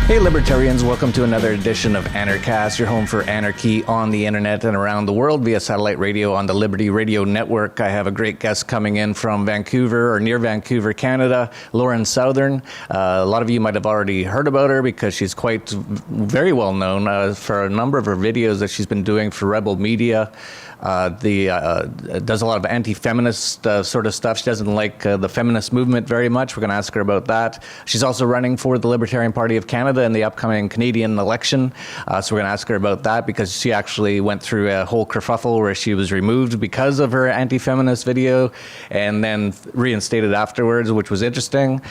Hey Libertarians, welcome to another edition of Anarchast, your home for anarchy on the internet and around the world via satellite radio on the Liberty Radio Network. I have a great guest coming in from Vancouver, or near Vancouver, Canada, Lauren Southern. A lot of you might have already heard about her because she's quite very well known for a number of her videos that she's been doing for Rebel Media. Does a lot of anti-feminist sort of stuff. She doesn't like the feminist movement very much. We're going to ask her about that. She's also running for the Libertarian Party of Canada in the upcoming Canadian election. So we're going to ask her about that because she actually went through a whole kerfuffle where she was removed because of her anti-feminist video and then reinstated afterwards, which was interesting.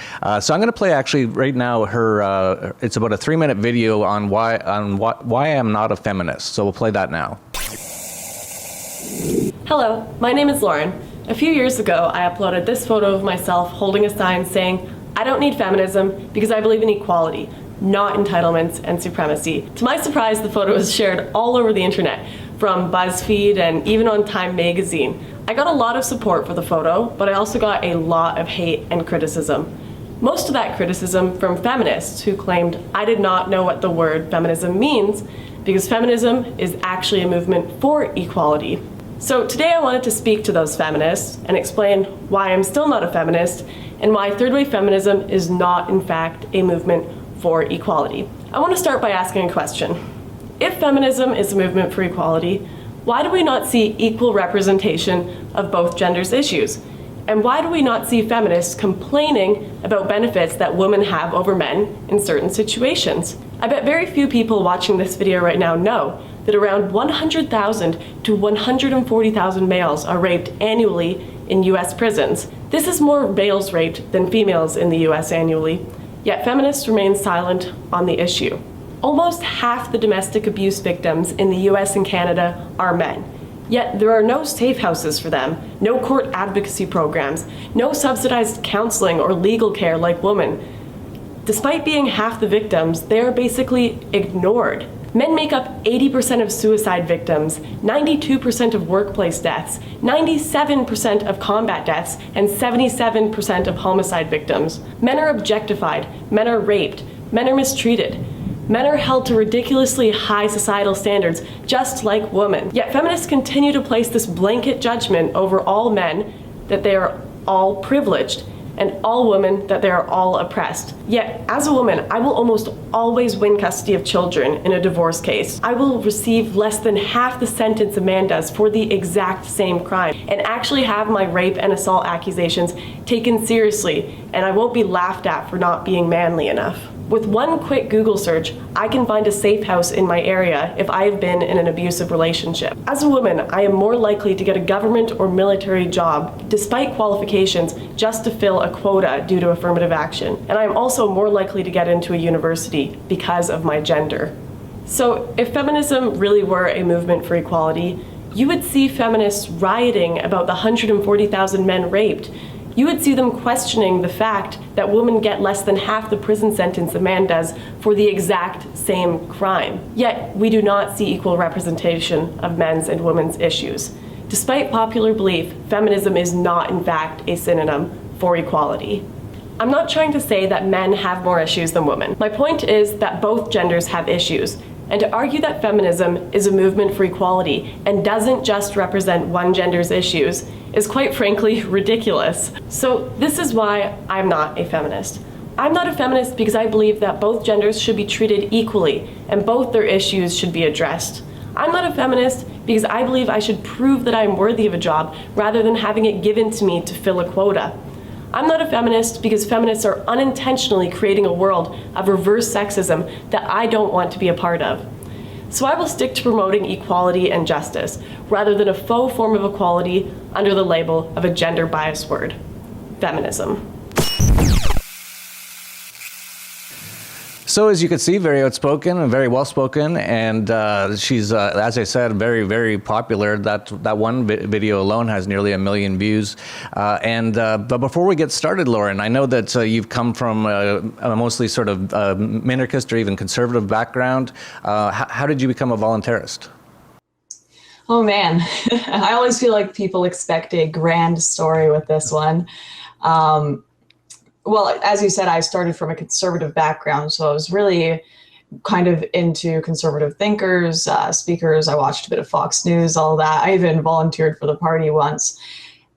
So I'm going to play actually right now her, it's about a 3-minute video on why I'm not a feminist. So we'll play that now. Hello, my name is Lauren. A few years ago, I uploaded this photo of myself holding a sign saying, "I don't need feminism because I believe in equality, not entitlements and supremacy." To my surprise, the photo was shared all over the internet, from BuzzFeed and even on Time magazine. I got a lot of support for the photo, but I also got a lot of hate and criticism. Most of that criticism from feminists who claimed I did not know what the word feminism means because feminism is actually a movement for equality. So today I wanted to speak to those feminists and explain why I'm still not a feminist and why third wave feminism is not in fact a movement for equality. I want to start by asking a question. If feminism is a movement for equality, why do we not see equal representation of both genders' issues? And why do we not see feminists complaining about benefits that women have over men in certain situations? I bet very few people watching this video right now know that around 100,000 to 140,000 males are raped annually in US prisons. This is more males raped than females in the US annually, yet feminists remain silent on the issue. Almost half the domestic abuse victims in the US and Canada are men. Yet there are no safe houses for them, no court advocacy programs, no subsidized counseling or legal care like women. Despite being half the victims, they are basically ignored. Men make up 80% of suicide victims, 92% of workplace deaths, 97% of combat deaths, and 77% of homicide victims. Men are objectified, men are raped, men are mistreated. Men are held to ridiculously high societal standards, just like women. Yet feminists continue to place this blanket judgment over all men that they are all privileged, and all women that they are all oppressed. Yet, as a woman, I will almost always win custody of children in a divorce case. I will receive less than half the sentence a man does for the exact same crime, and actually have my rape and assault accusations taken seriously, and I won't be laughed at for not being manly enough. With one quick Google search, I can find a safe house in my area if I have been in an abusive relationship. As a woman, I am more likely to get a government or military job, despite qualifications, just to fill a quota due to affirmative action. And I am also more likely to get into a university because of my gender. So if feminism really were a movement for equality, you would see feminists rioting about the 140,000 men raped. You would see them questioning the fact that women get less than half the prison sentence a man does for the exact same crime. Yet, we do not see equal representation of men's and women's issues. Despite popular belief, feminism is not, in fact, a synonym for equality. I'm not trying to say that men have more issues than women. My point is that both genders have issues. And to argue that feminism is a movement for equality and doesn't just represent one gender's issues is quite frankly ridiculous. So this is why I'm not a feminist. I'm not a feminist because I believe that both genders should be treated equally and both their issues should be addressed. I'm not a feminist because I believe I should prove that I'm worthy of a job rather than having it given to me to fill a quota. I'm not a feminist because feminists are unintentionally creating a world of reverse sexism that I don't want to be a part of. So I will stick to promoting equality and justice, rather than a faux form of equality under the label of a gender-biased word, feminism. So as you can see, very outspoken and very well-spoken, and she's, as I said, very, very popular. That one video alone has nearly 1 million views. But before we get started, Lauren, I know that you've come from a mostly sort of minarchist or even conservative background. How did you become a voluntarist? Oh man, I always feel like people expect a grand story with this one. well, as you said, I started from a conservative background, so I was really kind of into conservative thinkers, speakers. I watched a bit of Fox News, all that. I even volunteered for the party once.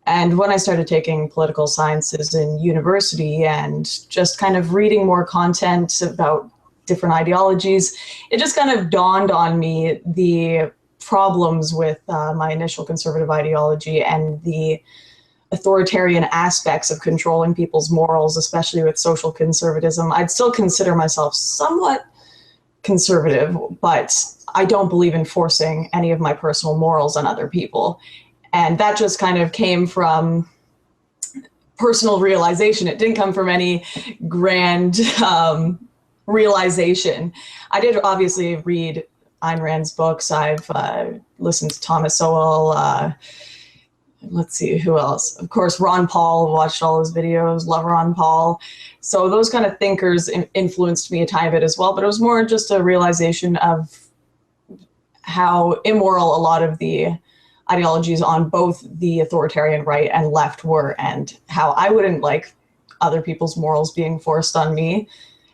And when I started taking political sciences in university and just kind of reading more content about different ideologies, it just kind of dawned on me the problems with my initial conservative ideology and the authoritarian aspects of controlling people's morals, especially with social conservatism. I'd still consider myself somewhat conservative, but I don't believe in forcing any of my personal morals on other people. And that just kind of came from personal realization. It didn't come from any grand realization. I did obviously read Ayn Rand's books. I've listened to Thomas Sowell. Let's see, who else? Of course, Ron Paul, watched all his videos, love Ron Paul. So those kind of thinkers influenced me a tiny bit as well, but it was more just a realization of how immoral a lot of the ideologies on both the authoritarian right and left were, and how I wouldn't like other people's morals being forced on me.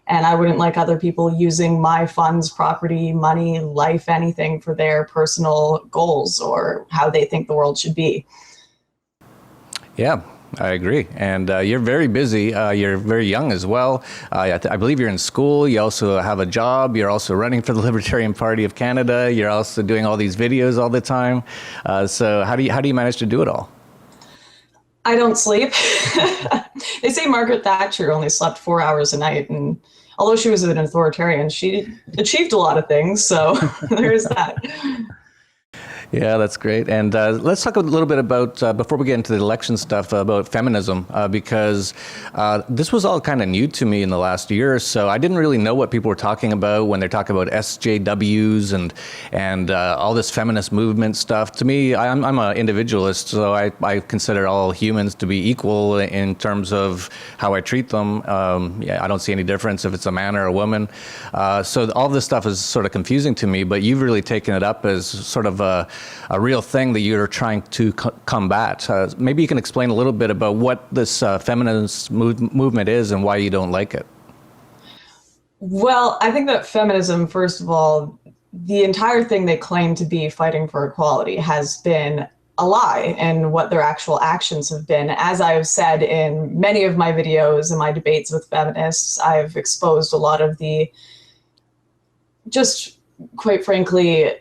And I wouldn't like other people using my funds, property, money, life, anything for their personal goals or how they think the world should be. Yeah, I agree. And you're very busy. You're very young as well. I believe you're in school. You also have a job. You're also running for the Libertarian Party of Canada. You're also doing all these videos all the time. So how do you manage to do it all? I don't sleep. They say Margaret Thatcher only slept 4 hours a night. And although she was an authoritarian, she achieved a lot of things. So there's that. Yeah, that's great. And let's talk a little bit about, before we get into the election stuff, about feminism, because this was all kind of new to me in the last year or so. I didn't really know what people were talking about when they're talking about SJWs and all this feminist movement stuff. To me, I'm an individualist, so I consider all humans to be equal in terms of how I treat them. I don't see any difference if it's a man or a woman. So all this stuff is sort of confusing to me, but you've really taken it up as sort of a real thing that you're trying to combat. Maybe you can explain a little bit about what this feminist movement is and why you don't like it. Well, I think that feminism, first of all, the entire thing they claim to be fighting for equality has been a lie, and what their actual actions have been. As I've said in many of my videos and my debates with feminists, I've exposed a lot of the, just quite frankly,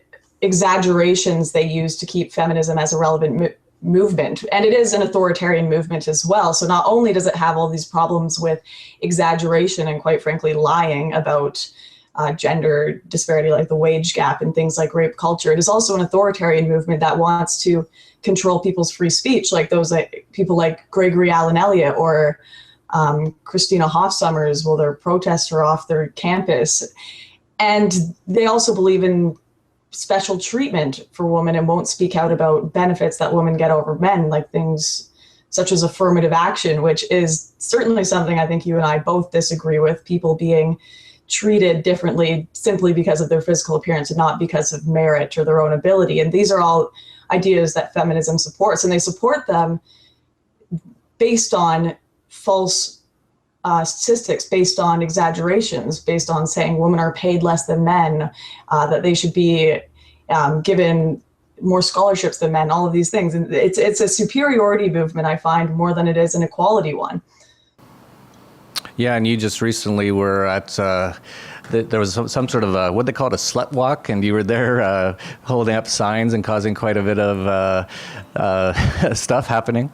exaggerations they use to keep feminism as a relevant movement. And it is an authoritarian movement as well. So not only does it have all these problems with exaggeration and quite frankly lying about gender disparity, like the wage gap and things like rape culture, it is also an authoritarian movement that wants to control people's free speech, like those people like Gregory Allen Elliott or Christina Hoff Sommers. Well, they're protester off their campus. And they also believe in special treatment for women and won't speak out about benefits that women get over men, like things such as affirmative action, which is certainly something I think you and I both disagree with, people being treated differently simply because of their physical appearance and not because of merit or their own ability. And these are all ideas that feminism supports, and they support them based on false statistics, based on exaggerations, based on saying women are paid less than men, that they should be given more scholarships than men, all of these things. And it's a superiority movement, I find, more than it is an equality one. Yeah, and you just recently were at, there was some sort of, what they call it, a slut walk, and you were there holding up signs and causing quite a bit of stuff happening.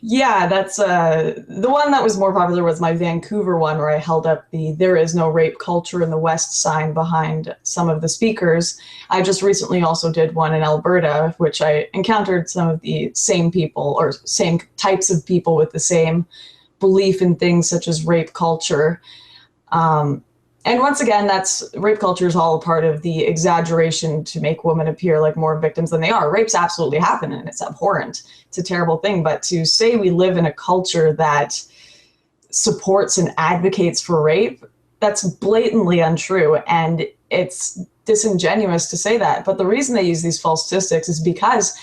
Yeah, that's the one that was more popular was my Vancouver one, where I held up the "There is no rape culture in the West" sign behind some of the speakers. I just recently also did one in Alberta, which I encountered some of the same people or same types of people with the same belief in things such as rape culture. And once again, rape culture is all a part of the exaggeration to make women appear like more victims than they are. Rapes absolutely happen and it's abhorrent. It's a terrible thing. But to say we live in a culture that supports and advocates for rape, that's blatantly untrue. And it's disingenuous to say that. But the reason they use these false statistics is because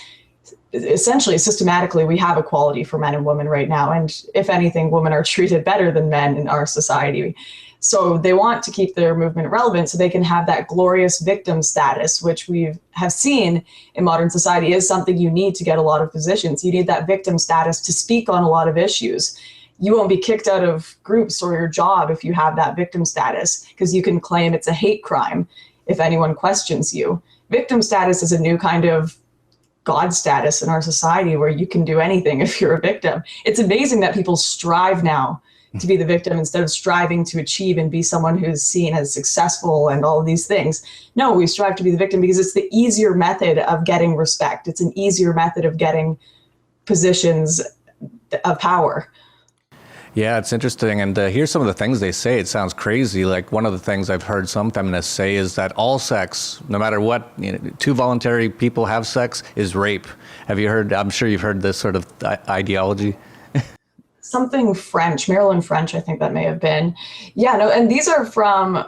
essentially, systematically, we have equality for men and women right now. And if anything, women are treated better than men in our society. So they want to keep their movement relevant so they can have that glorious victim status, which we have seen in modern society is something you need to get a lot of positions. You need that victim status to speak on a lot of issues. You won't be kicked out of groups or your job if you have that victim status, because you can claim it's a hate crime if anyone questions you. Victim status is a new kind of God status in our society where you can do anything if you're a victim. It's amazing that people strive now to be the victim instead of striving to achieve and be someone who's seen as successful and all of these things. No, we strive to be the victim because it's the easier method of getting respect. It's an easier method of getting positions of power. Yeah, it's interesting. And here's some of the things they say. It sounds crazy. Like one of the things I've heard some feminists say is that all sex, no matter what, two voluntary people have sex, is rape. Have you heard? I'm sure you've heard this sort of ideology. Something French, Marilyn French, I think that may have been. Yeah, no, and these are from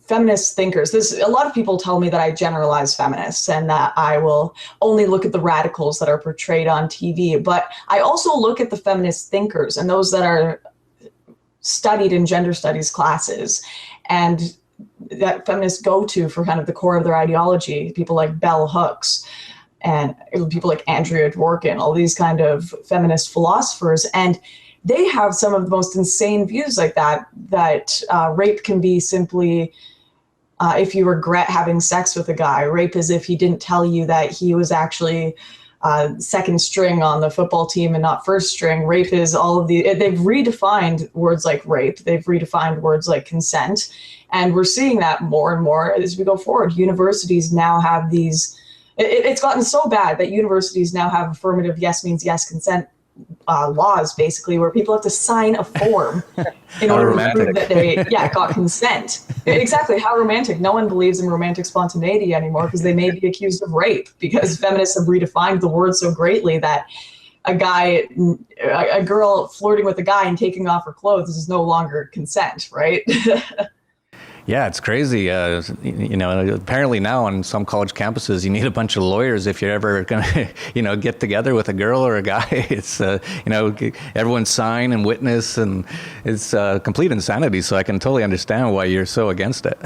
feminist thinkers. A lot of people tell me that I generalize feminists and that I will only look at the radicals that are portrayed on TV. But I also look at the feminist thinkers and those that are studied in gender studies classes and that feminists go to for kind of the core of their ideology, people like Bell Hooks and people like Andrea Dworkin, all these kind of feminist philosophers. And they have some of the most insane views like that rape can be simply if you regret having sex with a guy. Rape is if he didn't tell you that he was actually second string on the football team and not first string. Rape is all of they've redefined words like rape. They've redefined words like consent. And we're seeing that more and more as we go forward. Universities now have these, it's gotten so bad that universities now have affirmative yes means yes consent laws, basically, where people have to sign a form in order to prove that they got consent. Exactly. How romantic. No one believes in romantic spontaneity anymore because they may be accused of rape, because feminists have redefined the word so greatly that a girl flirting with a guy and taking off her clothes is no longer consent, right? Yeah, it's crazy. Apparently now on some college campuses, you need a bunch of lawyers if you're ever going to, get together with a girl or a guy. It's, everyone sign and witness, and it's complete insanity. So I can totally understand why you're so against it.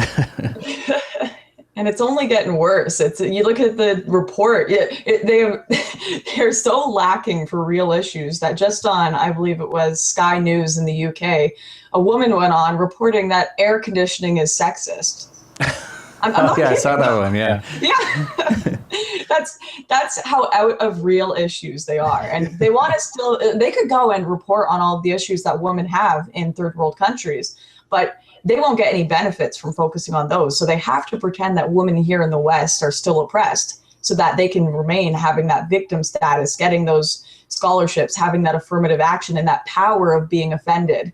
And it's only getting worse. You look at the report, they're so lacking for real issues that just on, I believe it was Sky News in the UK, a woman went on reporting that air conditioning is sexist. I'm not kidding. I saw that one, yeah. Yeah. That's how out of real issues they are. And they want to they could go and report on all of the issues that women have in third world countries, but they won't get any benefits from focusing on those. So they have to pretend that women here in the West are still oppressed so that they can remain having that victim status, getting those scholarships, having that affirmative action and that power of being offended.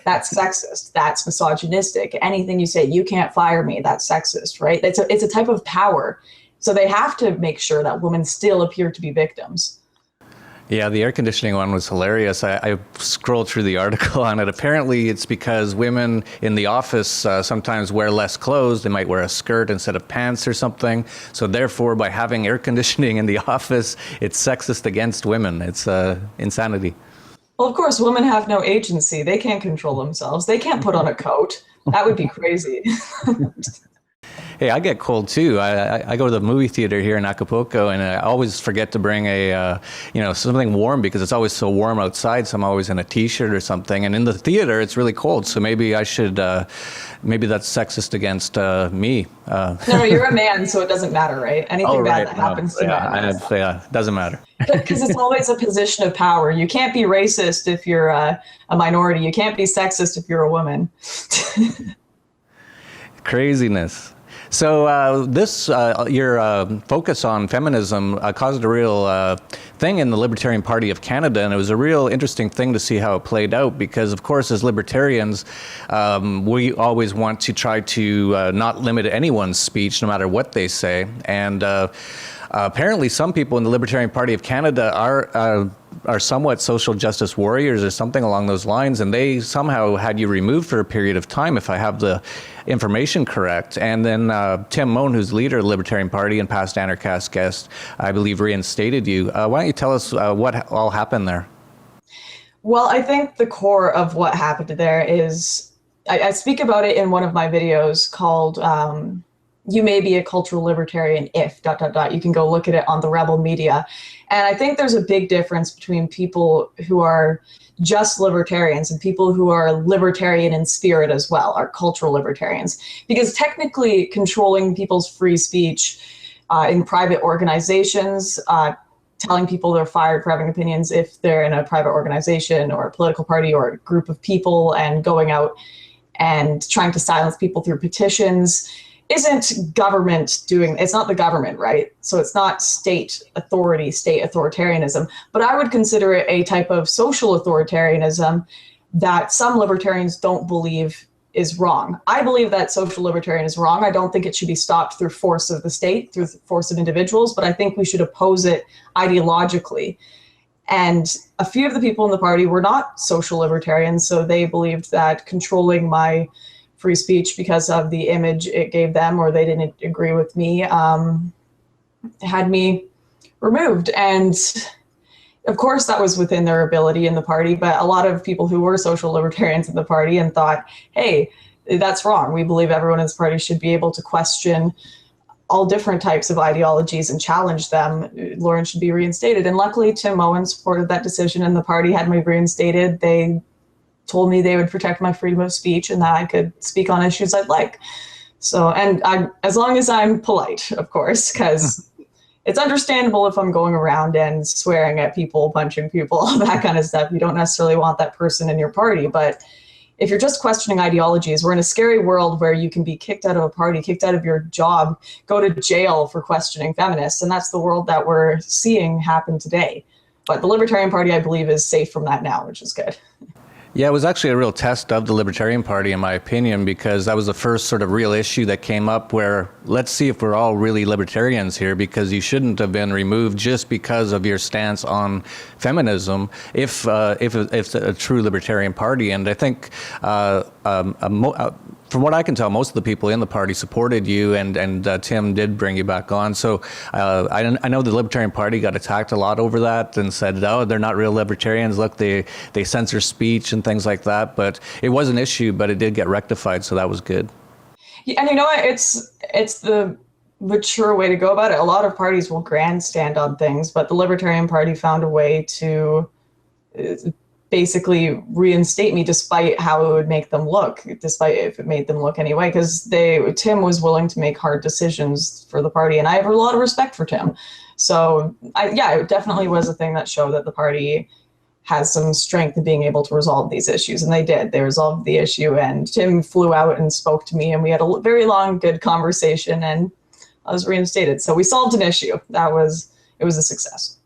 That's sexist. That's misogynistic. Anything you say, you can't fire me, that's sexist, right? It's a type of power. So they have to make sure that women still appear to be victims. Yeah, the air conditioning one was hilarious. I scrolled through the article on it. Apparently, it's because women in the office sometimes wear less clothes. They might wear a skirt instead of pants or something. So therefore, by having air conditioning in the office, it's sexist against women. It's insanity. Well, of course, women have no agency. They can't control themselves. They can't put on a coat. That would be crazy. Hey, I get cold too. I go to the movie theater here in Acapulco, and I always forget to bring something warm because it's always so warm outside. So I'm always in a T-shirt or something. And in the theater, it's really cold. So maybe I should. Maybe that's sexist against me. No, you're a man, so it doesn't matter, right? Anything bad that happens to men. Doesn't matter. Because it's always a position of power. You can't be racist if you're a minority. You can't be sexist if you're a woman. Craziness. So your focus on feminism caused a real thing in the Libertarian Party of Canada, and it was a real interesting thing to see how it played out because, of course, as libertarians, we always want to try to not limit anyone's speech, no matter what they say. And apparently some people in the Libertarian Party of Canada are somewhat social justice warriors or something along those lines, and they somehow had you removed for a period of time, if I have the information correct. And then Tim Moen, who's leader of the Libertarian Party and past Anarchast guest, I believe reinstated you. Why don't you tell us what all happened there? Well, I think the core of what happened there is, I speak about it in one of my videos called You May Be a Cultural Libertarian If ... You can go look at it on the Rebel Media. And I think there's a big difference between people who are just libertarians and people who are libertarian in spirit as well, are cultural libertarians. Because technically controlling people's free speech in private organizations, telling people they're fired for having opinions if they're in a private organization or a political party or a group of people, and going out and trying to silence people through petitions, isn't government doing, it's not the government, right? So it's not state authority, state authoritarianism, but I would consider it a type of social authoritarianism that some libertarians don't believe is wrong. I believe that social libertarian is wrong. I don't think it should be stopped through force of the state, through force of individuals, but I think we should oppose it ideologically. And a few of the people in the party were not social libertarians, so they believed that controlling my free speech because of the image it gave them, or they didn't agree with me, had me removed. And of course that was within their ability in the party, but a lot of people who were social libertarians in the party and thought, hey, that's wrong. We believe everyone in this party should be able to question all different types of ideologies and challenge them. Lauren should be reinstated. And luckily Tim Moen supported that decision and the party had me reinstated. They told me they would protect my freedom of speech and that I could speak on issues I'd like. So, and as long as I'm polite, of course, because it's understandable if I'm going around and swearing at people, punching people, all that kind of stuff. You don't necessarily want that person in your party. But if you're just questioning ideologies, we're in a scary world where you can be kicked out of a party, kicked out of your job, go to jail for questioning feminists. And that's the world that we're seeing happen today. But the Libertarian Party, I believe, is safe from that now, which is good. Yeah, it was actually a real test of the Libertarian Party, in my opinion, because that was the first sort of real issue that came up where, let's see if we're all really libertarians here, because you shouldn't have been removed just because of your stance on feminism if it's a true Libertarian Party. And I think from what I can tell, most of the people in the party supported you, and Tim did bring you back on. So I know the Libertarian Party got attacked a lot over that and said, oh, they're not real libertarians. Look, they censor speech and things like that. But it was an issue, but it did get rectified, so that was good. Yeah, and you know what? It's the mature way to go about it. A lot of parties will grandstand on things, but the Libertarian Party found a way to basically reinstate me despite how it would make them look, despite if it made them look anyway, because Tim was willing to make hard decisions for the party, and I have a lot of respect for Tim. So yeah, it definitely was a thing that showed that the party has some strength in being able to resolve these issues, and they did. They resolved the issue, and Tim flew out and spoke to me, and we had a very long, good conversation, and I was reinstated. So we solved an issue. It was a success.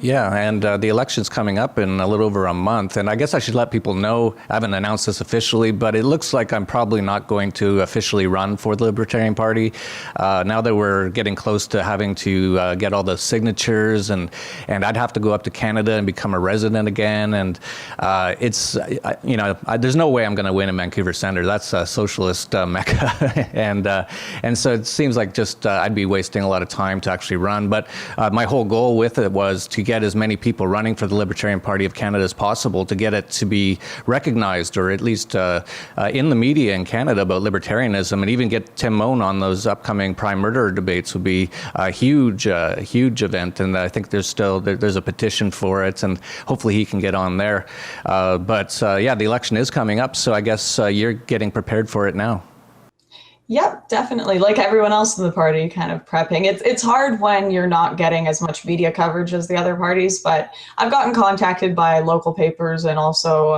Yeah, and the election's coming up in a little over a month, and I guess I should let people know, I haven't announced this officially, but it looks like I'm probably not going to officially run for the Libertarian Party. Now that we're getting close to having to get all the signatures, and I'd have to go up to Canada and become a resident again, and there's no way I'm going to win in Vancouver Centre. That's a socialist mecca, and so it seems like just I'd be wasting a lot of time to actually run, but my whole goal with it was to get as many people running for the Libertarian Party of Canada as possible, to get it to be recognized, or at least in the media in Canada, about libertarianism, and even get Tim Moen on those upcoming Prime Murderer debates would be a huge event. And I think there's a petition for it, and hopefully he can get on there. But yeah, the election is coming up, so I guess you're getting prepared for it now. Yep, definitely. Like everyone else in the party, kind of prepping. It's hard when you're not getting as much media coverage as the other parties, but I've gotten contacted by local papers and also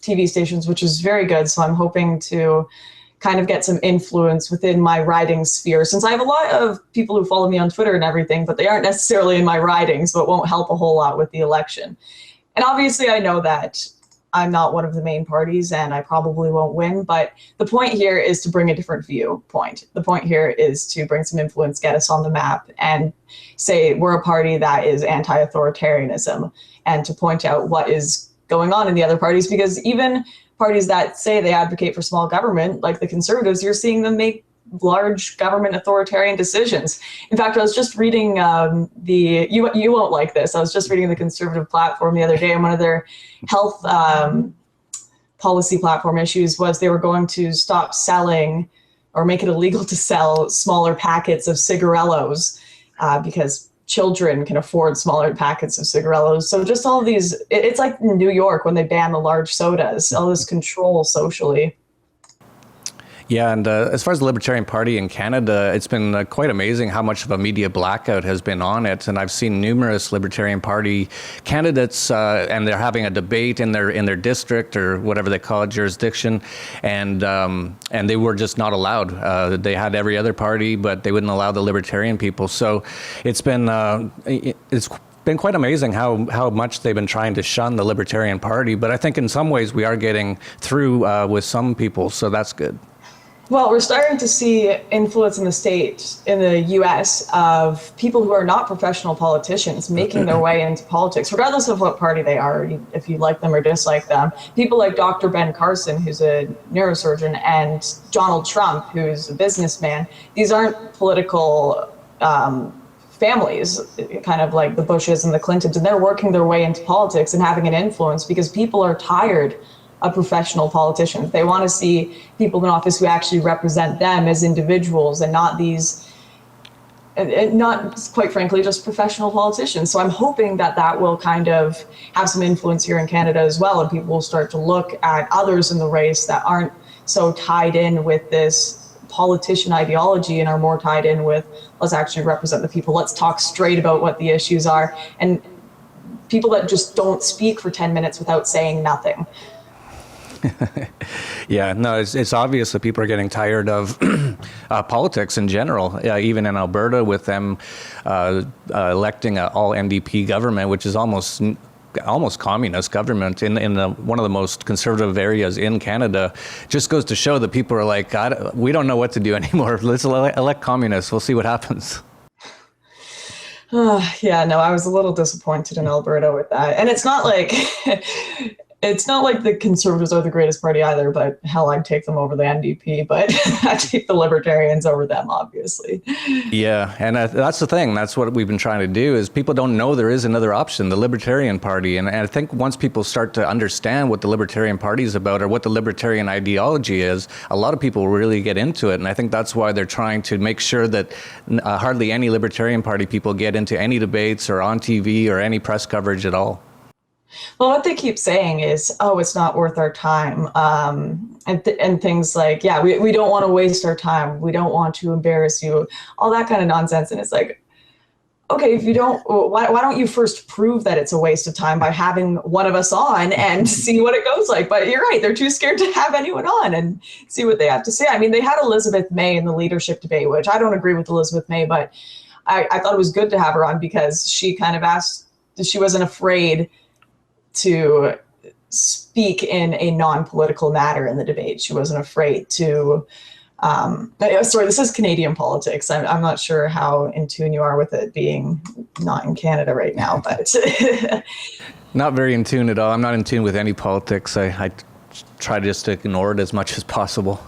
TV stations, which is very good. So I'm hoping to kind of get some influence within my riding sphere, since I have a lot of people who follow me on Twitter and everything, but they aren't necessarily in my riding, so it won't help a whole lot with the election. And obviously I know that I'm not one of the main parties and I probably won't win. But the point here is to bring a different viewpoint. The point here is to bring some influence, get us on the map, and say we're a party that is anti-authoritarianism, and to point out what is going on in the other parties, because even parties that say they advocate for small government, like the Conservatives, you're seeing them make large government authoritarian decisions. In fact, I was just reading you won't like this. I was just reading the Conservative platform the other day, and one of their health policy platform issues was they were going to stop selling or make it illegal to sell smaller packets of cigarellos because children can afford smaller packets of cigarellos. So just all of these, it's like New York when they ban the large sodas, all this control socially. Yeah, and as far as the Libertarian Party in Canada, it's been quite amazing how much of a media blackout has been on it. And I've seen numerous Libertarian Party candidates, and they're having a debate in their district or whatever they call it, jurisdiction, and they were just not allowed. They had every other party, but they wouldn't allow the Libertarian people. So it's been quite amazing how much they've been trying to shun the Libertarian Party. But I think in some ways we are getting through with some people, so that's good. Well, we're starting to see influence in the states, in the US, of people who are not professional politicians making their way into politics, regardless of what party they are, if you like them or dislike them. People like Dr. Ben Carson, who's a neurosurgeon, and Donald Trump, who's a businessman. These aren't political families, kind of like the Bushes and the Clintons, and they're working their way into politics and having an influence because people are tired of professional politicians. They want to see people in office who actually represent them as individuals and not these, and not, quite frankly, just professional politicians. So I'm hoping that that will kind of have some influence here in Canada as well, and people will start to look at others in the race that aren't so tied in with this politician ideology and are more tied in with, let's actually represent the people. Let's talk straight about what the issues are. And people that just don't speak for 10 minutes without saying nothing. Yeah, no, it's obvious that people are getting tired of politics in general, even in Alberta with them electing an all NDP government, which is almost communist government in one of the most conservative areas in Canada. Just goes to show that people are like, God, we don't know what to do anymore. Let's elect communists. We'll see what happens. Yeah, no, I was a little disappointed in Alberta with that. And it's not like the Conservatives are the greatest party either, but hell, I'd take them over the NDP, but I'd take the Libertarians over them, obviously. Yeah, and that's the thing. That's what we've been trying to do is people don't know there is another option, the Libertarian Party. And I think once people start to understand what the Libertarian Party is about or what the Libertarian ideology is, a lot of people really get into it. And I think that's why they're trying to make sure that hardly any Libertarian Party people get into any debates or on TV or any press coverage at all. Well, what they keep saying is, oh, it's not worth our time. And things like, yeah, we don't want to waste our time. We don't want to embarrass you, all that kind of nonsense. And it's like, okay, if you don't, why don't you first prove that it's a waste of time by having one of us on and see what it goes like? But you're right, they're too scared to have anyone on and see what they have to say. I mean, they had Elizabeth May in the leadership debate, which I don't agree with Elizabeth May, but I thought it was good to have her on because she kind of asked, she wasn't afraid to speak in a non-political matter in the debate. She wasn't afraid to, sorry, this is Canadian politics. I'm not sure how in tune you are with it being not in Canada right now, but. Not very in tune at all. I'm not in tune with any politics. I try just to ignore it as much as possible.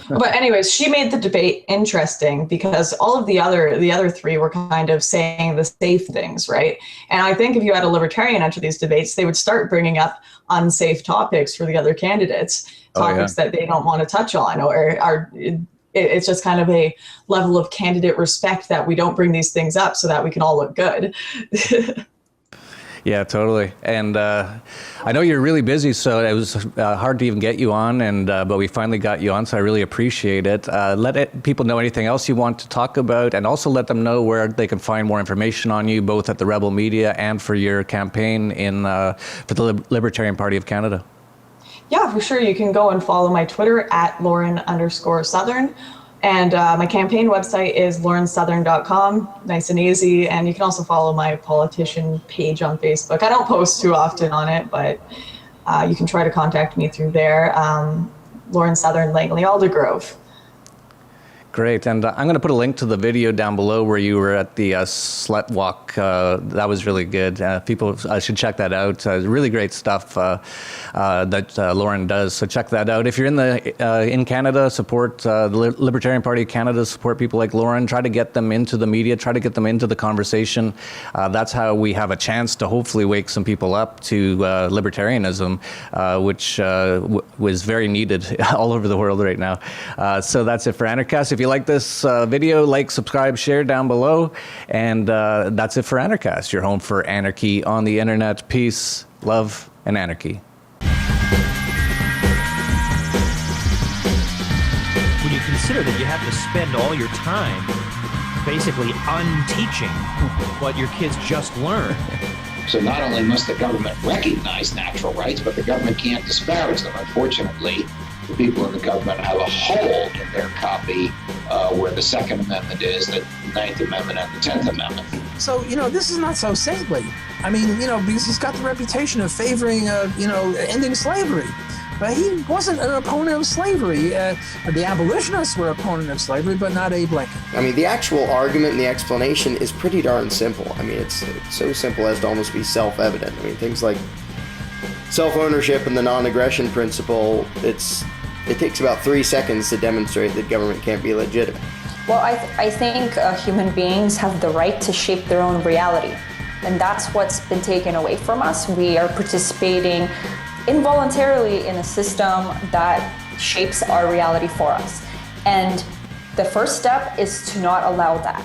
But anyways, she made the debate interesting because all of the other three were kind of saying the safe things, right? And I think if you had a libertarian enter these debates, they would start bringing up unsafe topics for the other candidates, topics that they don't want to touch on, or are. It's just kind of a level of candidate respect that we don't bring these things up so that we can all look good. Yeah, totally. And I know you're really busy, so it was hard to even get you on, but we finally got you on, so I really appreciate it. People know anything else you want to talk about, and also let them know where they can find more information on you, both at the Rebel Media and for your campaign for the Libertarian Party of Canada. Yeah, for sure. You can go and follow my Twitter at Lauren_Southern. And my campaign website is laurensouthern.com, nice and easy. And you can also follow my politician page on Facebook. I don't post too often on it, but you can try to contact me through there. Lauren Southern, Langley Aldergrove. Great, and I'm going to put a link to the video down below where you were at the slut walk. That was really good. People should check that out. Really great stuff that Lauren does. So check that out. If you're in Canada, support the Libertarian Party of Canada. Support people like Lauren. Try to get them into the media. Try to get them into the conversation. That's how we have a chance to hopefully wake some people up to libertarianism, which was very needed all over the world right now. So that's it for Anarchast. If you like this video, like, subscribe, share down below. And that's it for Anarchast, your home for anarchy on the internet. Peace, love, and anarchy. When you consider that you have to spend all your time basically unteaching what your kids just learned. So not only must the government recognize natural rights, but the government can't disparage them. Unfortunately, the people in the government have a hole in their copy where the Second Amendment is, the Ninth Amendment, and the 10th Amendment. So, this is not so saintly. I mean, because he's got the reputation of favoring, ending slavery. But he wasn't an opponent of slavery. The abolitionists were opponent of slavery, but not Abe Lincoln. I mean, the actual argument and the explanation is pretty darn simple. I mean, it's so simple as to almost be self-evident. I mean, things like self-ownership and the non-aggression principle, it takes about 3 seconds to demonstrate that government can't be legitimate. Well, I think human beings have the right to shape their own reality. And that's what's been taken away from us. We are participating involuntarily in a system that shapes our reality for us. And the first step is to not allow that.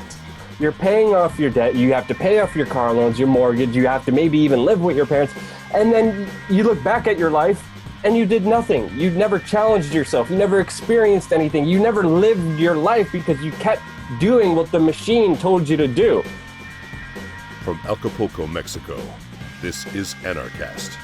You're paying off your debt, you have to pay off your car loans, your mortgage, you have to maybe even live with your parents, and then you look back at your life and you did nothing. You never challenged yourself, you never experienced anything, you never lived your life because you kept doing what the machine told you to do. From Acapulco, Mexico, this is Anarchast.